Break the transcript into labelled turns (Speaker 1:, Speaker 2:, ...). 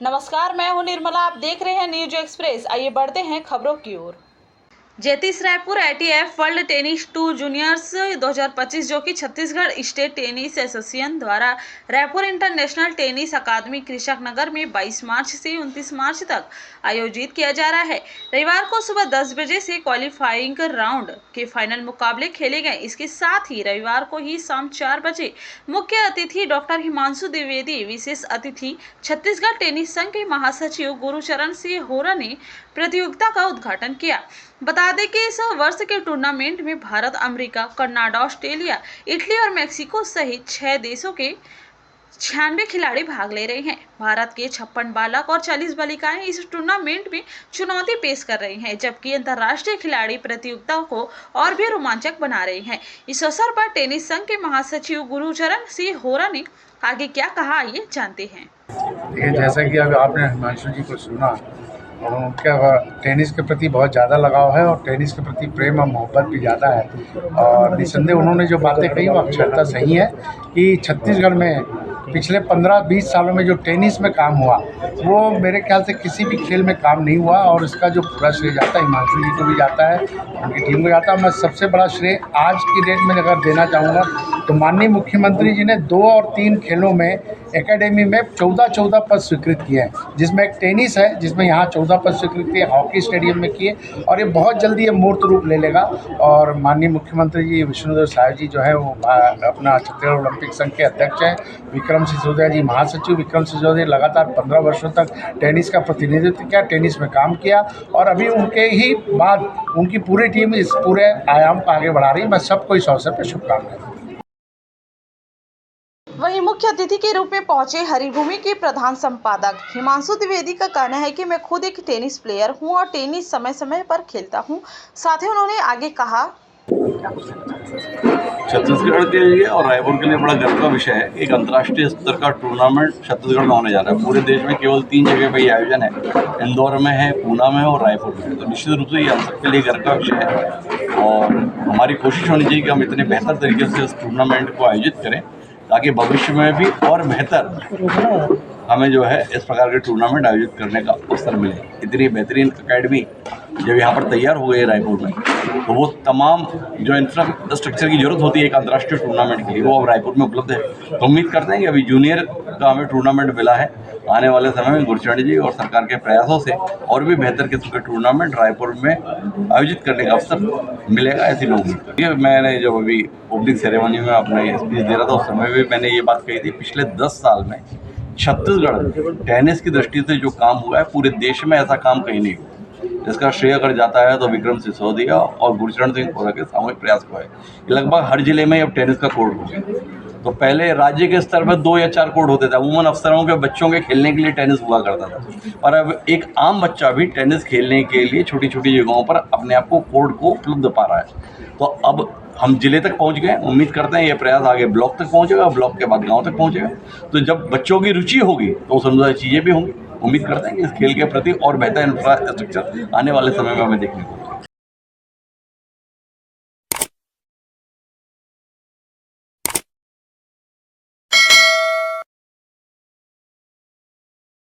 Speaker 1: नमस्कार, मैं हूं निर्मला। आप देख रहे हैं न्यूज एक्सप्रेस। आइए बढ़ते हैं खबरों की ओर। जैतीस Raipur ITF world tennis tour juniors 2025 जो कि छत्तीसगढ़ स्टेट टेनिस एसोसिएशन द्वारा रायपुर इंटरनेशनल टेनिस अकादमी कृषक नगर में 22 मार्च से 29 मार्च तक आयोजित किया जा रहा है। रविवार को सुबह 10 बजे से क्वालिफाइंग राउंड के फाइनल मुकाबले खेले गए। इसके साथ ही रविवार को ही शाम 4 बजे मुख्य अतिथि डॉक्टर हिमांशु द्विवेदी, विशेष अतिथि छत्तीसगढ़ टेनिस संघ के महासचिव गुरुचरण सिंह होरा ने प्रतियोगिता का उद्घाटन किया। बता दें कि इस वर्ष के टूर्नामेंट में Bharat, America, Canada, Australia, Italy और मेक्सिको सहित 6 देशों के 96 खिलाड़ी भाग ले रहे हैं। भारत के 56 बालक और 40 बालिकाएं इस टूर्नामेंट में चुनौती पेश कर रही हैं, जबकि अंतर्राष्ट्रीय खिलाड़ी प्रतियोगिता को और भी रोमांचक बना रहे हैं। इस अवसर पर टेनिस संघ के महासचिव गुरुचरण सिंह होरा ने आगे क्या कहा, ये जानते हैं।
Speaker 2: जैसा कि अब आपने हिमांशु जी को सुना, और उनका टेनिस के प्रति बहुत ज़्यादा लगाव है और टेनिस के प्रति प्रेम और मोहब्बत भी ज़्यादा है। और निसंदेह उन्होंने जो बातें कही वो अक्षरता सही है कि छत्तीसगढ़ में पिछले 15-20 सालों में जो टेनिस में काम हुआ वो मेरे ख्याल से किसी भी खेल में काम नहीं हुआ। और इसका जो पूरा श्रेय जाता है हिमांशु जी को भी जाता है, उनकी टीम को जाता है। मैं सबसे बड़ा श्रेय आज की डेट में अगर देना चाहूँगा तो माननीय मुख्यमंत्री जी ने 2 और 3 खेलों में एकेडमी में 14 पद स्वीकृत किए हैं, जिसमें एक टेनिस है जिसमें यहाँ 14 पद स्वीकृत किए, हॉकी स्टेडियम में किए, और ये बहुत जल्दी ये मूर्त रूप ले लेगा। और माननीय मुख्यमंत्री जी विष्णुदेव साय जी जो है वो अपना छत्तीसगढ़ ओलंपिक संघ के अध्यक्ष हैं। विक्रम सिसोदिया जी महासचिव। विक्रम सिसोदिया लगातार 15 वर्षों तक टेनिस का प्रतिनिधित्व किया, टेनिस में काम किया, और अभी उनके ही बाद उनकी पूरी टीम इस पूरे आयाम को आगे बढ़ा रही है। मैं सबको इस अवसर पर शुभकामनाएं।
Speaker 1: वहीं मुख्य अतिथि के रूप में पहुंचे हरिभूमि के प्रधान संपादक हिमांशु द्विवेदी का कहना है कि मैं खुद एक टेनिस प्लेयर हूं और टेनिस समय समय पर खेलता हूं। साथ ही उन्होंने आगे कहा,
Speaker 3: छत्तीसगढ़ के लिए और रायपुर के लिए बड़ा गर्व का विषय है। एक अंतर्राष्ट्रीय स्तर का टूर्नामेंट छत्तीसगढ़ में होने जा रहा है। पूरे देश में केवल 3 जगह पर ये आयोजन है, इंदौर में है, पूना में और रायपुर में। तो निश्चित रूप से ये हम सबके लिए गर्व का विषय है और हमारी कोशिश होनी चाहिए कि हम इतने बेहतर तरीके से इस टूर्नामेंट को आयोजित करें ताकि भविष्य में भी और बेहतर हमें जो है इस प्रकार के टूर्नामेंट आयोजित करने का अवसर मिले। इतनी बेहतरीन अकेडमी जब यहाँ पर तैयार हो गई है रायपुर में, तो वो तमाम जो इंफ्रास्ट्रक्चर की जरूरत होती है एक अंतर्राष्ट्रीय टूर्नामेंट के लिए, वो अब रायपुर में उपलब्ध है। तो उम्मीद करते हैं कि अभी जूनियर का हमें टूर्नामेंट मिला है, आने वाले समय में गुरुचरण जी और सरकार के प्रयासों से और भी बेहतर किस्म के टूर्नामेंट रायपुर में आयोजित करने का अवसर मिलेगा, ऐसी लोग उम्मीद। मैंने जब अभी ओपनिंग सेरेमनी में अपना स्पीच दे रहा था उस समय भी मैंने ये बात कही थी, पिछले 10 साल में छत्तीसगढ़ टेनिस की दृष्टि से जो काम हुआ है पूरे देश में ऐसा काम कहीं नहीं हुआ। इसका श्रेय अगर जाता है तो विक्रम सिसोदिया और गुरुचरण सिंह होरा के सामूहिक प्रयास को है। लगभग हर जिले में अब टेनिस का कोर्ट हो गया। तो पहले राज्य के स्तर पर 2 या 4 कोर्ट होते थे, अमूमन अफसरों के बच्चों के खेलने के लिए टेनिस हुआ करता था। और अब एक आम बच्चा भी टेनिस खेलने के लिए छोटी छोटी जगहों पर अपने आप को कोर्ट को उपलब्ध पा रहा है। तो अब हम जिले तक पहुंच गए, उम्मीद करते हैं ये प्रयास आगे ब्लॉक तक पहुंचेगा, ब्लॉक के बाद गांव तक पहुंचेगा। तो जब बच्चों की रुचि होगी तो उस अनुसार चीज़ें भी होंगी। उम्मीद करते हैं कि इस खेल के प्रति और बेहतर इंफ्रास्ट्रक्चर आने वाले समय में हमें देखने को